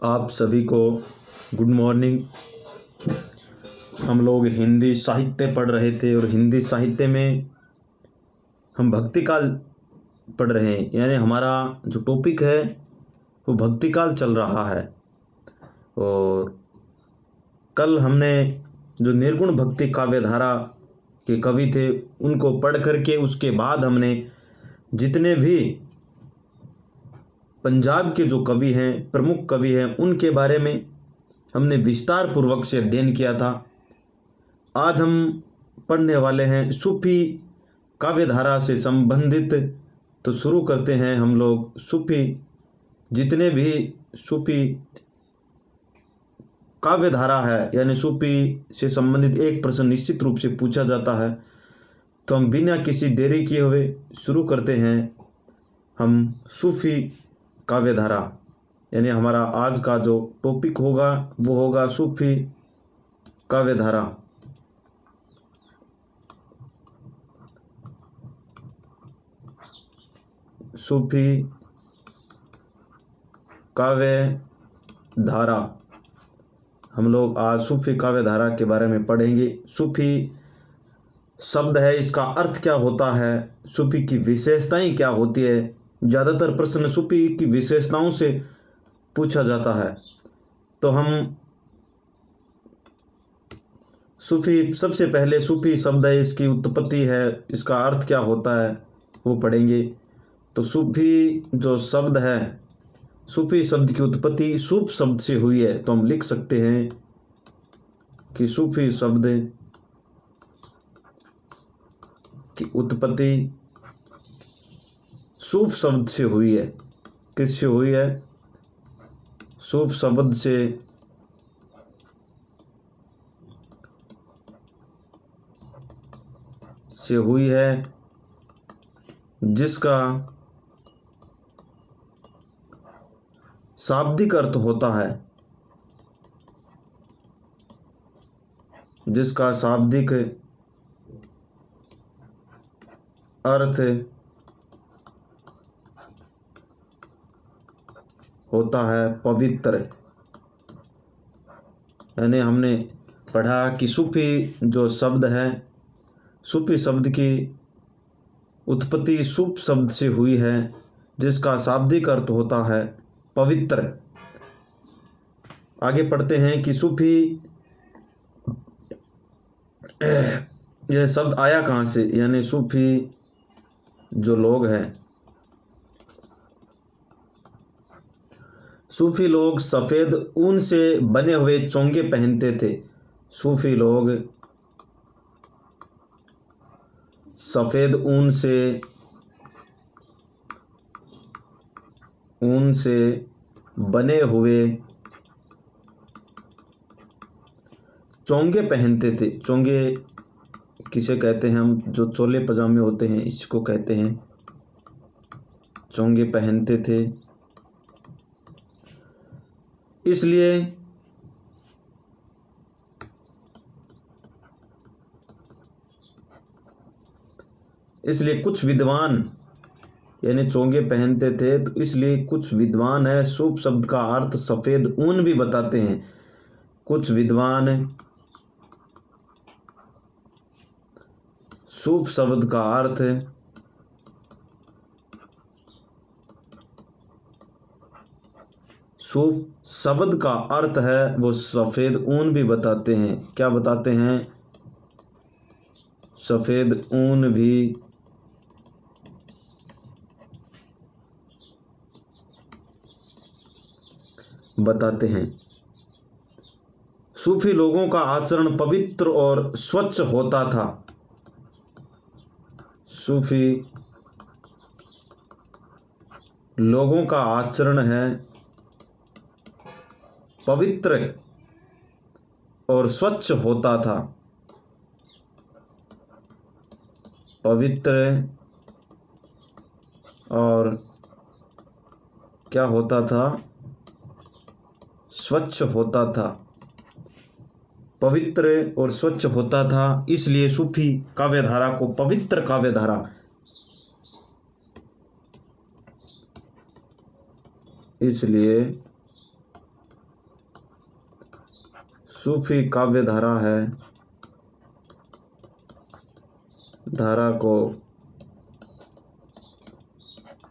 आप सभी को गुड मॉर्निंग। हम लोग हिंदी साहित्य पढ़ रहे थे और हिंदी साहित्य में हम भक्ति काल पढ़ रहे हैं, यानी हमारा जो टॉपिक है वो भक्ति काल चल रहा है। और कल हमने जो निर्गुण भक्ति काव्यधारा के कवि थे उनको पढ़ करके उसके बाद हमने जितने भी पंजाब के जो कवि हैं, प्रमुख कवि हैं, उनके बारे में हमने विस्तार पूर्वक से अध्ययन किया था। आज हम पढ़ने वाले हैं सूफी काव्यधारा से संबंधित। तो शुरू करते हैं हम लोग सूफी, जितने भी सूफी काव्यधारा है यानी सूफी से संबंधित एक प्रश्न निश्चित रूप से पूछा जाता है। तो हम बिना किसी देरी किए हुए शुरू करते हैं। हम सूफी काव्यधारा यानी हमारा आज का जो टॉपिक होगा वो होगा सूफी काव्यधारा। सूफी काव्यधारा हम लोग आज सूफी काव्यधारा के बारे में पढ़ेंगे। सूफी शब्द है, इसका अर्थ क्या होता है, सूफी की विशेषताएं क्या होती है। ज़्यादातर प्रश्न सूफी की विशेषताओं से पूछा जाता है। तो हम सूफी, सबसे पहले सूफी शब्द है, इसकी उत्पत्ति है, इसका अर्थ क्या होता है वो पढ़ेंगे। तो सूफी जो शब्द है, सूफी शब्द की उत्पत्ति सूफ शब्द से हुई है। तो हम लिख सकते हैं कि सूफी शब्द की उत्पत्ति सूफ शब्द से हुई है। किससे हुई है? सूफ शब्द से हुई है, जिसका शाब्दिक अर्थ होता है, जिसका शाब्दिक अर्थ होता है पवित्र। यानी हमने पढ़ा कि सूफी जो शब्द है, सूफी शब्द की उत्पत्ति सूफ शब्द से हुई है, जिसका शाब्दिक अर्थ होता है पवित्र। आगे पढ़ते हैं कि सूफी यह शब्द आया कहाँ से, यानी सूफी जो लोग हैं, सूफी लोग सफ़ेद ऊन से बने हुए चोंगे पहनते थे। सूफी लोग सफ़ेद ऊन से बने हुए चोंगे पहनते थे। चोंगे किसे कहते हैं? हम जो चोले पजामे होते हैं इसको कहते हैं चोंगे पहनते थे। इसलिए कुछ विद्वान, यानी चोंगे पहनते थे तो इसलिए कुछ विद्वान है सूफ शब्द का अर्थ सफ़ेद ऊन भी बताते हैं। कुछ विद्वान सूफ शब्द का अर्थ सूफ शब्द का अर्थ है वो सफ़ेद ऊन भी बताते हैं। क्या बताते हैं? सफ़ेद ऊन भी बताते हैं। सूफी लोगों का आचरण पवित्र और स्वच्छ होता था। सूफी लोगों का आचरण है पवित्र और स्वच्छ होता था। पवित्र और क्या होता था? स्वच्छ होता था। पवित्र और स्वच्छ होता था, इसलिए सूफी काव्यधारा को पवित्र काव्यधारा, इसलिए सूफी काव्य धारा है, धारा को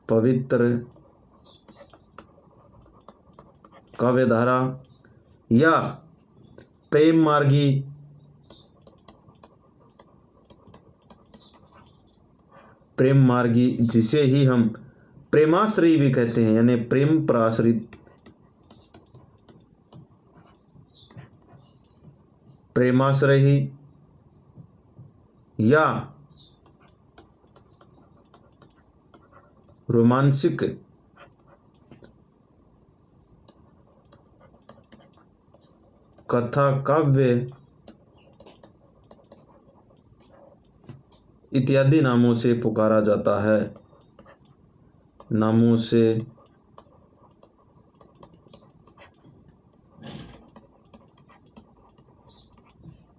पवित्र काव्य धारा या प्रेम मार्गी जिसे ही हम प्रेमाश्रयी भी कहते हैं, यानी प्रेम पर आश्रित, प्रेमाश्रयी या रोमांसिक कथा काव्य इत्यादि नामों से पुकारा जाता है, नामों से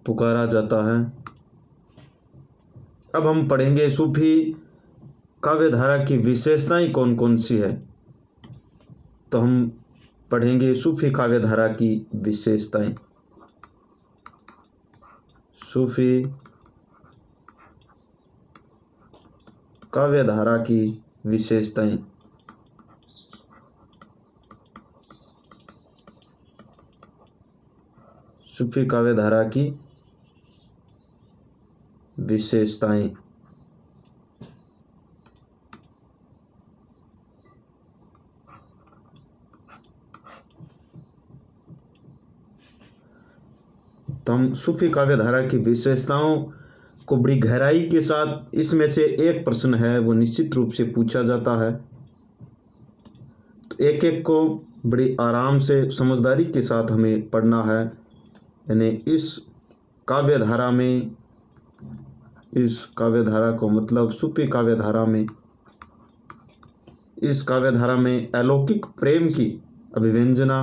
पुकारा जाता है। अब हम पढ़ेंगे सूफी काव्य धारा की विशेषताएं कौन कौन सी है। तो हम पढ़ेंगे सूफी काव्य धारा की विशेषताएं। सूफी काव्य धारा की विशेषताएं। सूफी काव्य धारा की विशेषताएं। तो हम सूफी काव्य धारा की विशेषताओं को बड़ी गहराई के साथ, इसमें से एक प्रश्न है वो निश्चित रूप से पूछा जाता है, तो एक एक को बड़ी आराम से समझदारी के साथ हमें पढ़ना है। यानी इस काव्य धारा में, इस काव्य धारा को मतलब सूफी काव्य धारा में, इस काव्य धारा में अलौकिक प्रेम की अभिव्यंजना,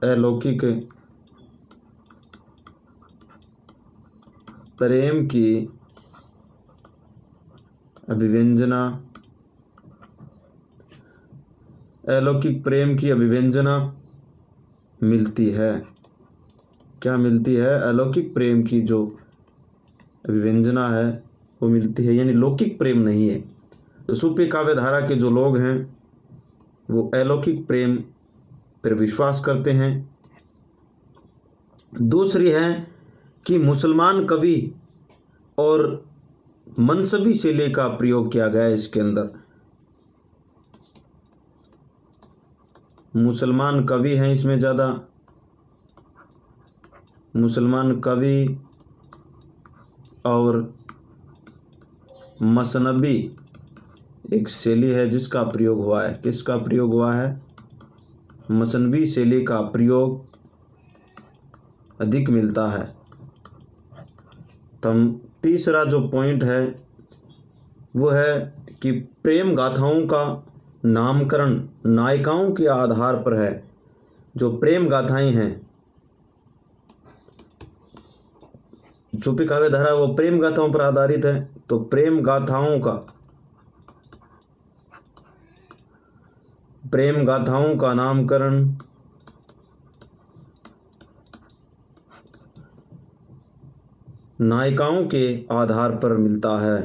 अलौकिक प्रेम की अभिव्यंजना, अलौकिक प्रेम की अभिव्यंजना मिलती है। क्या मिलती है? अलौकिक प्रेम की जो अभिव्यंजना है वो मिलती है, यानी लौकिक प्रेम नहीं है। तो सूफी काव्य धारा के जो लोग हैं वो अलौकिक प्रेम पर विश्वास करते हैं। दूसरी है कि मुसलमान कवि और मनसबी शैली का प्रयोग किया गया है इसके अंदर। मुसलमान कवि हैं इसमें ज़्यादा, मुसलमान कवि और मसनबी एक शैली है जिसका प्रयोग हुआ है। किसका प्रयोग हुआ है? मसनबी शैली का प्रयोग अधिक मिलता है। तो तीसरा जो पॉइंट है वो है कि प्रेम गाथाओं का नामकरण नायिकाओं के आधार पर है। जो प्रेम गाथाएं हैं, सूफी काव्य धारा वो प्रेम गाथाओं पर आधारित है, तो प्रेम गाथाओं का नामकरण नायिकाओं के आधार पर मिलता है।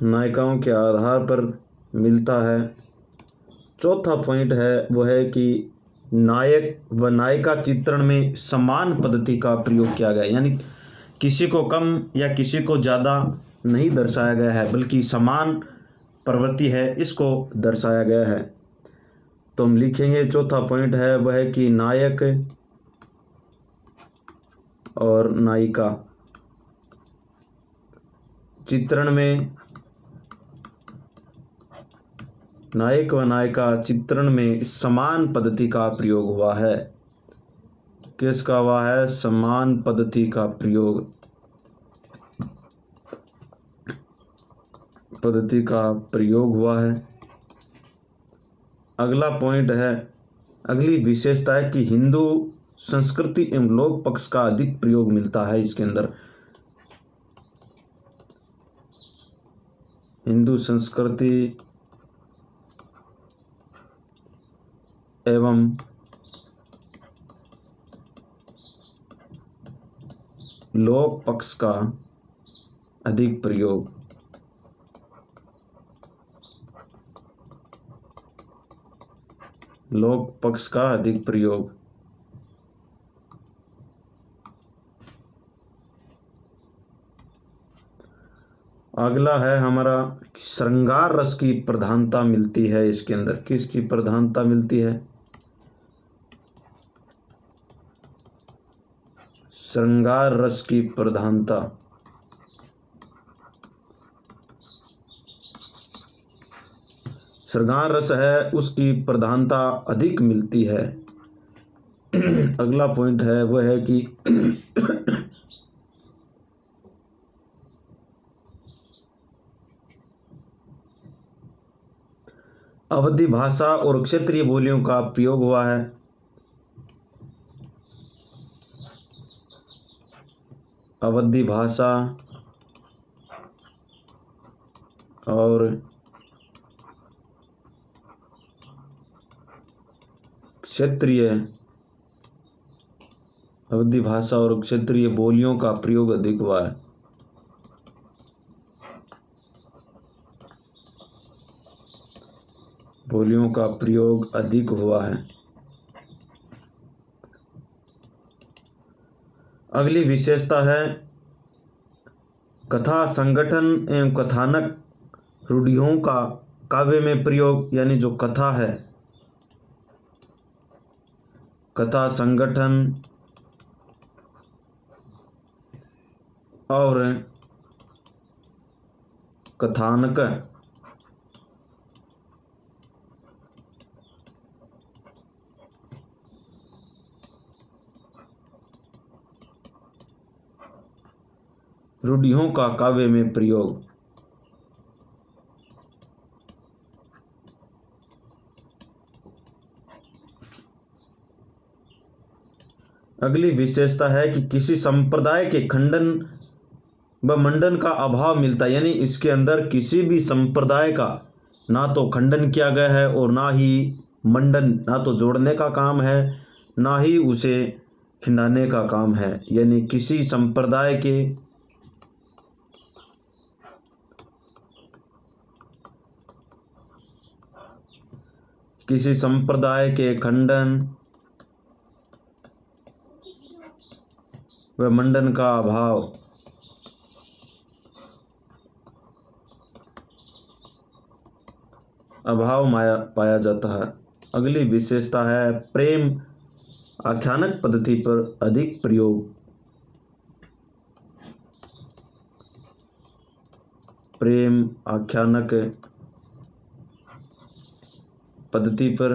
नायिकाओं के आधार पर मिलता है। चौथा पॉइंट है वो है कि नायक व नायिका चित्रण में समान पद्धति का प्रयोग किया गया है, यानी किसी को कम या किसी को ज़्यादा नहीं दर्शाया गया है, बल्कि समान प्रवृत्ति है इसको दर्शाया गया है। तो हम लिखेंगे चौथा पॉइंट है वह है कि नायक और नायिका चित्रण में, नायक व नायिका चित्रण में समान पद्धति का प्रयोग हुआ है। किसका हुआ है? समान पद्धति का प्रयोग, पद्धति का प्रयोग हुआ है। अगला पॉइंट है, अगली विशेषता है कि हिंदू संस्कृति एवं लोक पक्ष का अधिक प्रयोग मिलता है इसके अंदर। हिंदू संस्कृति एवं लोक पक्ष का अधिक प्रयोग। लोक पक्ष का अधिक प्रयोग। अगला है हमारा श्रृंगार रस की प्रधानता मिलती है इसके अंदर। किसकी प्रधानता मिलती है? श्रृंगार रस की प्रधानता। श्रृंगार रस है उसकी प्रधानता अधिक मिलती है। अगला पॉइंट है वह है कि अवधी भाषा और क्षेत्रीय बोलियों का प्रयोग हुआ है। अवधी भाषा और क्षेत्रीय, अवधी भाषा और क्षेत्रीय बोलियों का प्रयोग अधिक हुआ है। बोलियों का प्रयोग अधिक हुआ है। अगली विशेषता है कथा संगठन एवं कथानक रूढ़ियों का काव्य में प्रयोग। यानी जो कथा है, कथा संगठन और कथानक रूढ़ियों का काव्य में प्रयोग। अगली विशेषता है कि किसी संप्रदाय के खंडन व मंडन का अभाव मिलता है। यानी इसके अंदर किसी भी संप्रदाय का ना तो खंडन किया गया है और ना ही मंडन, ना तो जोड़ने का काम है ना ही उसे खिंडाने का काम है। यानी किसी संप्रदाय के खंडन व मंडन का अभाव पाया जाता है। अगली विशेषता है प्रेम आख्यानक पद्धति पर अधिक प्रयोग। प्रेम आख्यानक पद्धति पर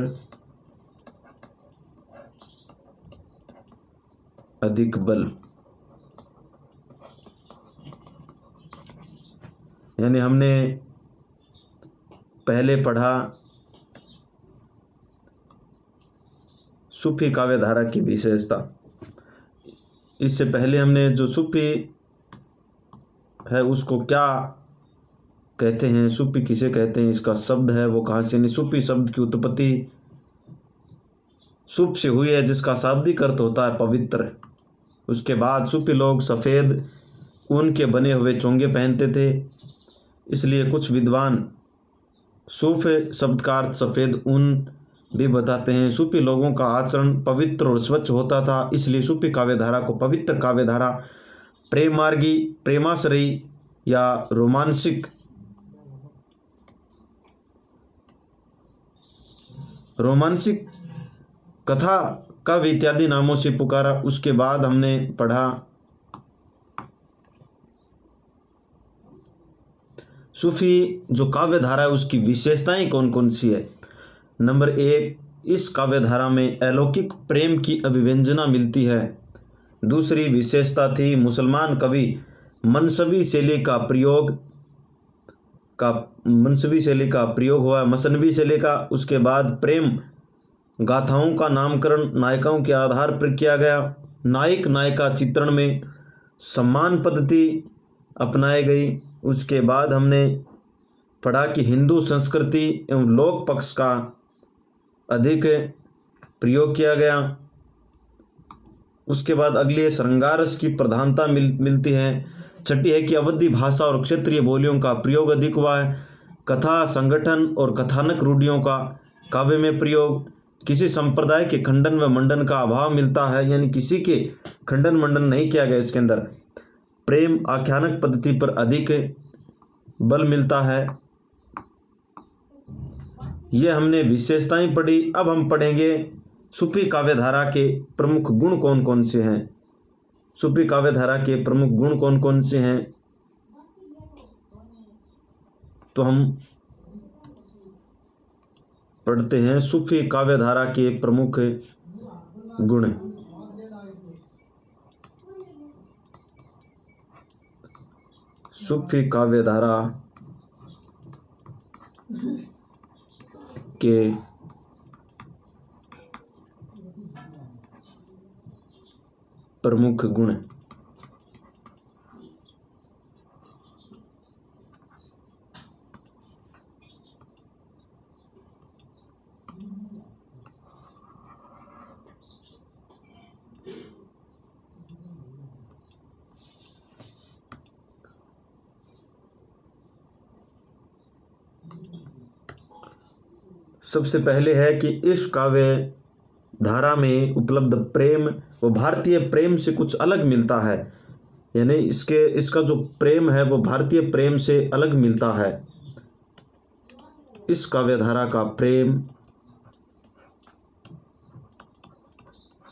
अधिक बल। यानी हमने पहले पढ़ा सूफी काव्य धारा की विशेषता। इससे पहले हमने जो सूफी है उसको क्या कहते हैं, सूफी किसे कहते हैं, इसका शब्द है वो कहाँ से, सूफी शब्द की उत्पत्ति सूफ से हुई है जिसका शाब्दिक अर्थ होता है पवित्र। उसके बाद सूफी लोग सफ़ेद ऊन के बने हुए चोंगे पहनते थे, इसलिए कुछ विद्वान सूफ शब्द का अर्थ सफ़ेद ऊन भी बताते हैं। सूफी लोगों का आचरण पवित्र और स्वच्छ होता था, इसलिए सूफी काव्यधारा को पवित्र काव्यधारा, प्रेम मार्गी, प्रेमाश्रयी या रोमांसिक कथा काव्य इत्यादि नामों से पुकारा। उसके बाद हमने पढ़ा सूफी जो काव्य धारा है उसकी विशेषताएं कौन कौन सी है। नंबर 1, इस काव्य धारा में अलौकिक प्रेम की अभिव्यंजना मिलती है। दूसरी विशेषता थी मुसलमान कवि मनसबी शैली का प्रयोग हुआ, मसनवी शैली का। उसके बाद प्रेम गाथाओं का नामकरण नायिकाओं के आधार पर किया गया। नायक नायिका चित्रण में सम्मान पद्धति अपनाई गई। उसके बाद हमने पढ़ा कि हिंदू संस्कृति एवं लोक पक्ष का अधिक प्रयोग किया गया। उसके बाद अगली है श्रृंगार रस की प्रधानता मिलती है। छठी है कि अवधी भाषा और क्षेत्रीय बोलियों का प्रयोग अधिक हुआ है। कथा, संगठन और कथानक रूढ़ियों का काव्य में प्रयोग। किसी संप्रदाय के खंडन व मंडन का अभाव मिलता है, यानी किसी के खंडन मंडन नहीं किया गया इसके अंदर। प्रेम आख्यानक पद्धति पर अधिक बल मिलता है। ये हमने विशेषताएं पढ़ी। अब हम पढ़ेंगे सूफी काव्यधारा के प्रमुख गुण कौन कौन से हैं। सूफी काव्यधारा के प्रमुख गुण कौन कौन से हैं, तो हम पढ़ते हैं सूफी काव्यधारा के प्रमुख गुण। सूफी काव्यधारा के प्रमुख गुण। सबसे पहले है कि इस काव्य धारा में उपलब्ध प्रेम वो भारतीय प्रेम से कुछ अलग मिलता है, यानी इसका जो प्रेम है वो भारतीय प्रेम से अलग मिलता है। इस काव्यधारा का प्रेम,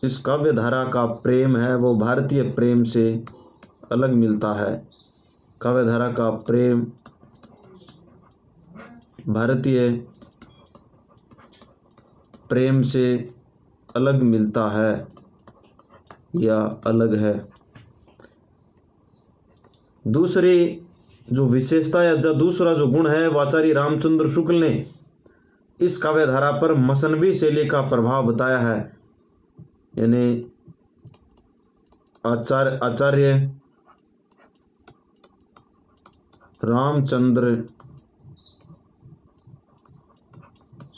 इस काव्यधारा का प्रेम है वो भारतीय प्रेम से अलग मिलता है। काव्यधारा का प्रेम भारतीय प्रेम से अलग मिलता है या अलग है। दूसरी जो विशेषता या दूसरा जो गुण है, वो आचार्य रामचंद्र शुक्ल ने इस काव्यधारा पर मसनवी शैली का प्रभाव बताया है। यानी आचार्य रामचंद्र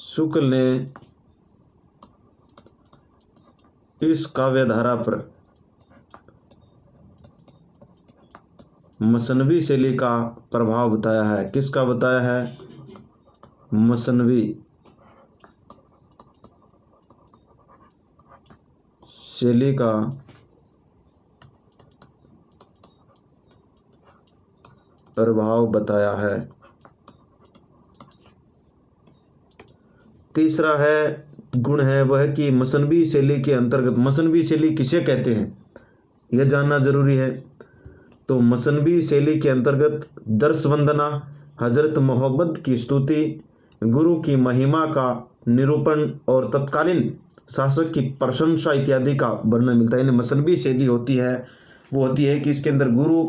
शुक्ल ने इस काव्यधारा पर मसनवी शैली का प्रभाव बताया है। किसका बताया है? मसनवी शैली का प्रभाव बताया है। तीसरा है गुण है वह कि मसनवी शैली के अंतर्गत, मसनवी शैली किसे कहते हैं यह जानना जरूरी है। तो मसनवी शैली के अंतर्गत दर्श वंदना, हजरत मोहब्बत की स्तुति, गुरु की महिमा का निरूपण और तत्कालीन शासक की प्रशंसा इत्यादि का वर्णन मिलता है। यानी मसनवी शैली होती है वो होती है कि इसके अंदर गुरु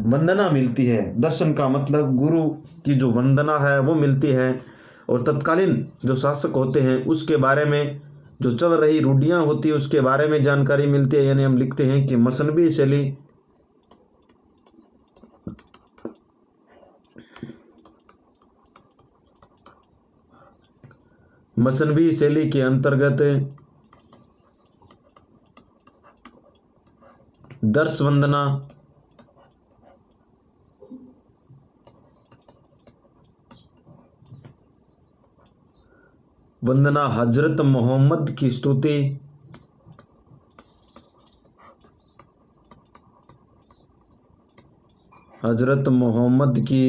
वंदना मिलती है। दर्शन का मतलब गुरु की जो वंदना है वो मिलती है, और तत्कालीन जो शासक होते हैं उसके बारे में जो चल रही रूढ़ियाँ होती है उसके बारे में जानकारी मिलती है। यानी हम लिखते हैं कि मसनवी शैली के अंतर्गत दर्श वंदना, हजरत मोहम्मद की स्तुति, हजरत मोहम्मद की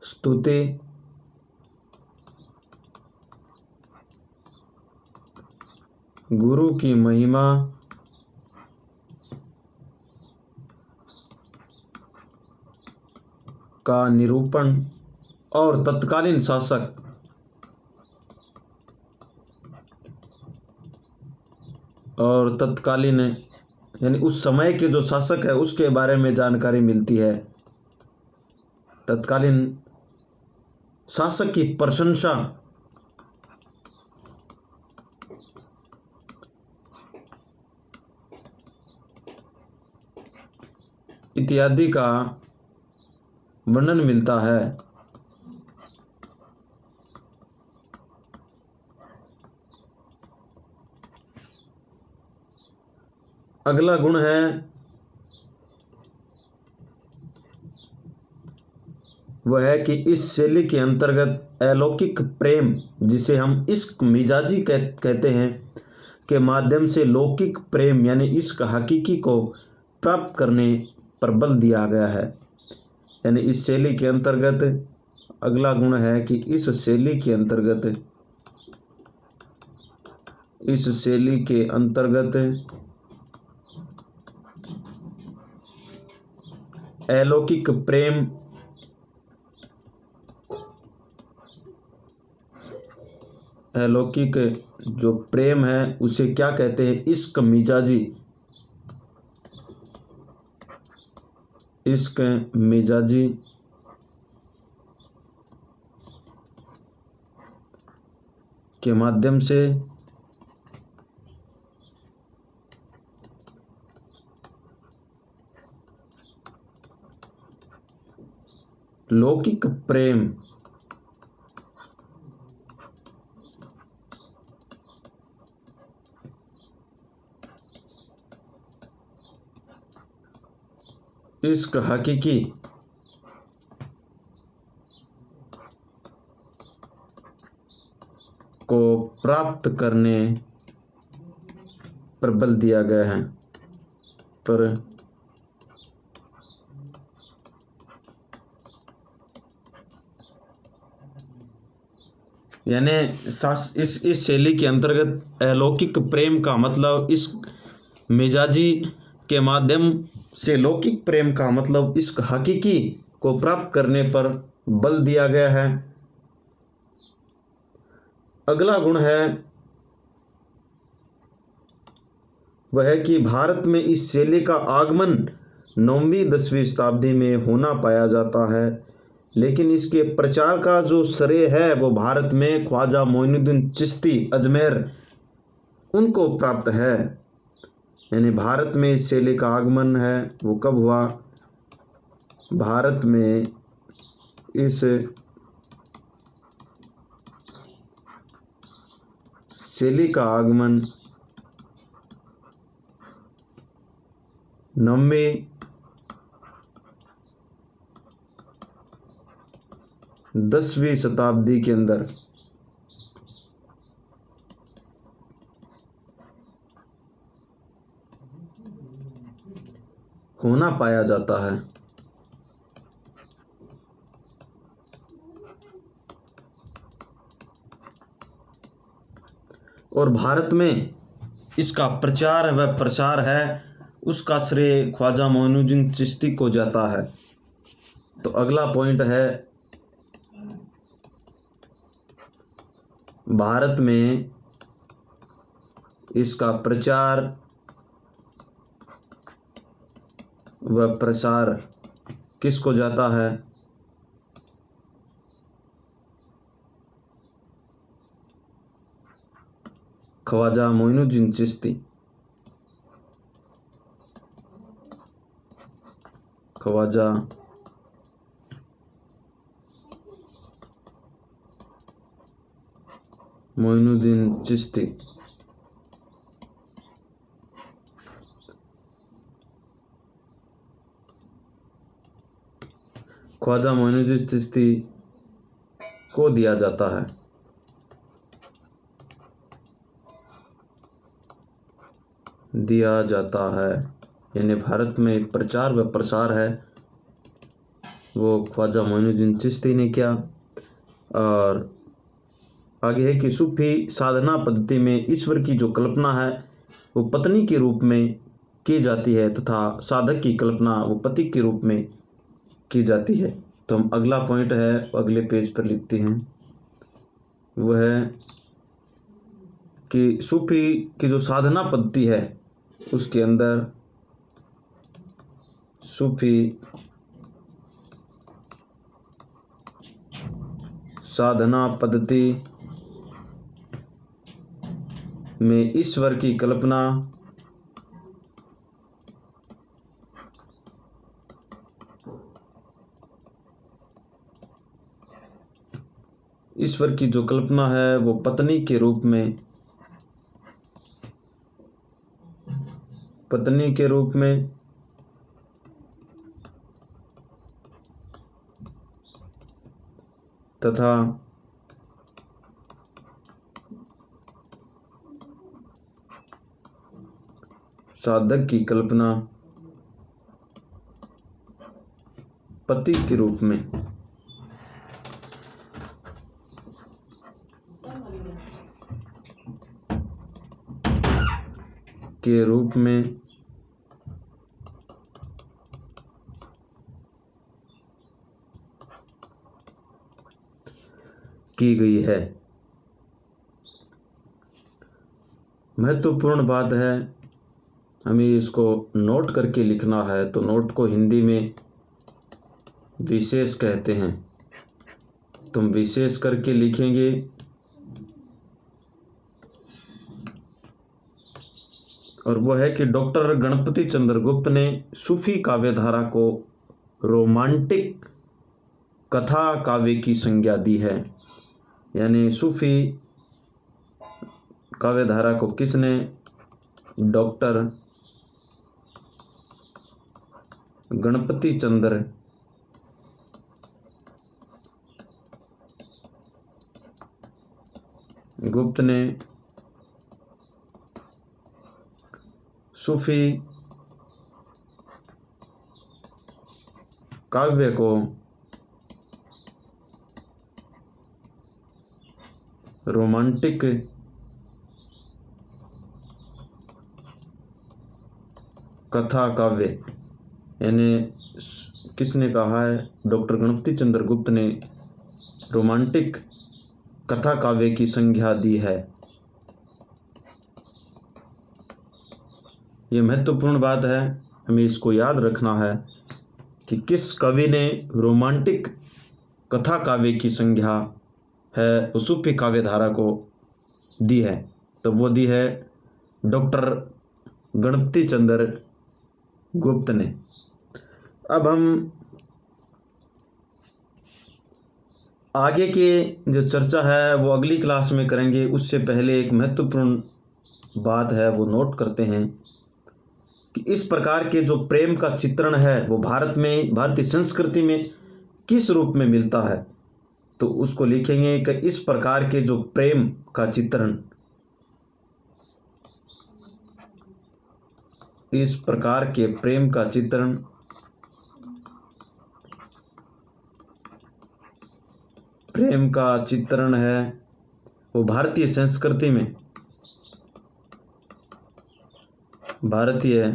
स्तुति, गुरु की महिमा का निरूपण और तत्कालीन शासक यानी उस समय के जो शासक है उसके बारे में जानकारी मिलती है। तत्कालीन शासक की प्रशंसा इत्यादि का वर्णन मिलता है। अगला गुण है वह है कि इस शैली के अंतर्गत अलौकिक प्रेम, जिसे हम इश्क मिजाजी कहते हैं, के माध्यम से लौकिक प्रेम यानी इश्क हकीकी को प्राप्त करने पर बल दिया गया है। यानी इस शैली के अंतर्गत अगला गुण है कि इस शैली के अंतर्गत अलौकिक प्रेम अलौकिक जो प्रेम है उसे क्या कहते हैं? इश्क मिजाजी। इश्क मिजाजी के माध्यम से लौकिक प्रेम इश्क हकीकी को प्राप्त करने पर बल दिया गया है। यानी इस शैली के अंतर्गत अलौकिक प्रेम का मतलब इश्क मिजाजी के माध्यम से लौकिक प्रेम का मतलब इश्क हकीकी को प्राप्त करने पर बल दिया गया है। अगला गुण है वह है कि भारत में इस शैली का आगमन 9वीं-10वीं शताब्दी में होना पाया जाता है, लेकिन इसके प्रचार का जो श्रेय है वो भारत में ख्वाजा मोइनुद्दीन चिश्ती अजमेर उनको प्राप्त है। यानी भारत में इस शैली का आगमन है वो कब हुआ? भारत में इस शैली का आगमन 9वीं 10वीं शताब्दी के अंदर होना पाया जाता है। और भारत में इसका प्रचार व प्रसार है उसका श्रेय ख्वाजा मोइनुद्दीन चिश्ती को जाता है। तो अगला पॉइंट है भारत में इसका प्रचार व प्रसार किसको जाता है? ख्वाजा मोइनुद्दीन चिश्ती। ख्वाजा मोइनुद्दीन चिश्ती ख्वाजा मोइनुद्दीन चिश्ती को दिया जाता है। यानी भारत में प्रचार व प्रसार है वो ख्वाजा मोइनुद्दीन चिश्ती ने किया। और आगे है कि सूफी साधना पद्धति में ईश्वर की जो कल्पना है वो पत्नी के रूप में की जाती है तथा साधक की कल्पना वो पति के रूप में की जाती है। तो हम अगला पॉइंट है अगले पेज पर लिखते हैं, वह है कि सूफी की जो साधना पद्धति है उसके अंदर सूफी साधना पद्धति में ईश्वर की कल्पना ईश्वर की जो कल्पना है वो पत्नी के रूप में, तथा साधक की कल्पना पति के रूप में की गई है। महत्वपूर्ण बात है, हमें इसको नोट करके लिखना है, तो नोट को हिंदी में विशेष कहते हैं। तुम विशेष करके लिखेंगे। और वो है कि डॉक्टर गणपति चंद्र गुप्त ने सूफी काव्यधारा को रोमांटिक कथा काव्य की संज्ञा दी है। यानी सूफी काव्यधारा को किसने? डॉक्टर गणपति चंद्र गुप्त ने सूफी काव्य को रोमांटिक कथा काव्य, यानी किसने कहा है? डॉक्टर गणपति चंद्र गुप्त ने रोमांटिक कथा काव्य की संज्ञा दी है। ये महत्वपूर्ण बात है, हमें इसको याद रखना है कि किस कवि ने रोमांटिक कथा काव्य की संज्ञा है सूफी काव्यधारा को दी है। तो वो दी है डॉक्टर गणपति चंद्र गुप्त ने। अब हम आगे की जो चर्चा है वो अगली क्लास में करेंगे। उससे पहले एक महत्वपूर्ण बात है, वो नोट करते हैं कि इस प्रकार के जो प्रेम का चित्रण है वो भारत में, भारतीय संस्कृति में किस रूप में मिलता है। तो उसको लिखेंगे कि इस प्रकार के जो प्रेम का चित्रण, इस प्रकार के प्रेम का चित्रण है वो भारतीय संस्कृति में, भारतीय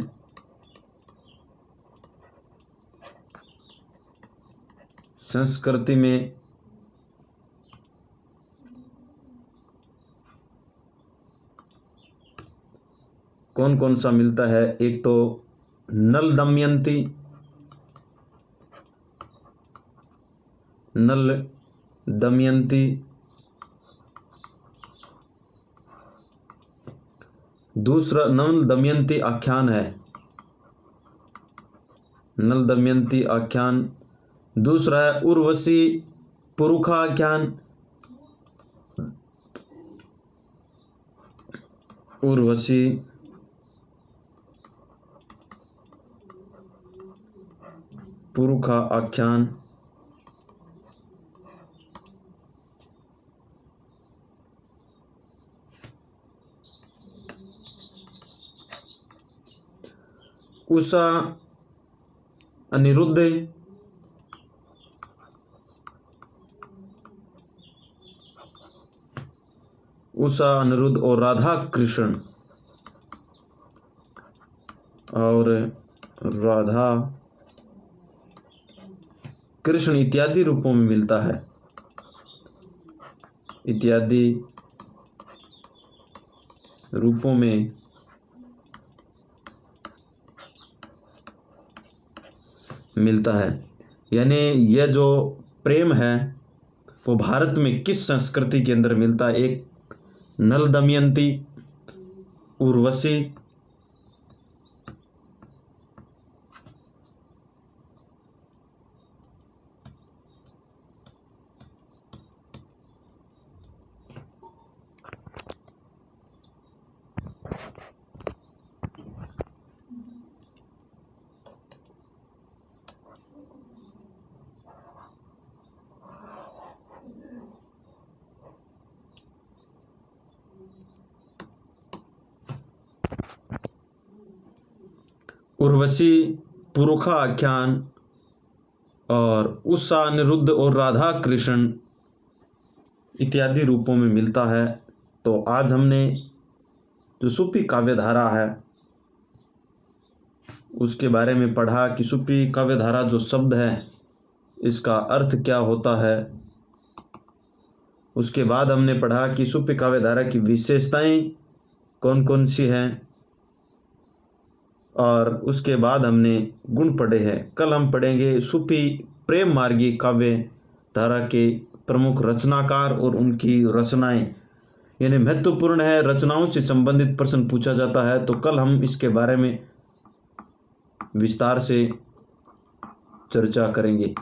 संस्कृति में कौन कौन सा मिलता है? एक तो नल दमयंती, दूसरा नल दमयंती आख्यान है, नल दमयंती आख्यान। दूसरा है उर्वशी पुरुखा आख्यान, उर्वशी पुरुखा आख्यान। उषा अनिरुद्ध, उषा अनिरुद्ध और राधा कृष्ण, और राधा कृष्ण इत्यादि रूपों में मिलता है, इत्यादि रूपों में मिलता है। यानी यह जो प्रेम है वो भारत में किस संस्कृति के अंदर मिलता है? एक नल दमयंती, उर्वशी, उर्वशी, पुरुखा आख्यान और उषा, अनिरुद्ध और राधा कृष्ण इत्यादि रूपों में मिलता है। तो आज हमने जो सूफी काव्यधारा है उसके बारे में पढ़ा कि सूफी काव्यधारा जो शब्द है इसका अर्थ क्या होता है। उसके बाद हमने पढ़ा कि सूफी काव्यधारा की विशेषताएं कौन कौन सी हैं और उसके बाद हमने गुण पढ़े हैं। कल हम पढ़ेंगे सूफी प्रेम मार्गी काव्य धारा के प्रमुख रचनाकार और उनकी रचनाएं, यानी महत्वपूर्ण है, रचनाओं से संबंधित प्रश्न पूछा जाता है। तो कल हम इसके बारे में विस्तार से चर्चा करेंगे।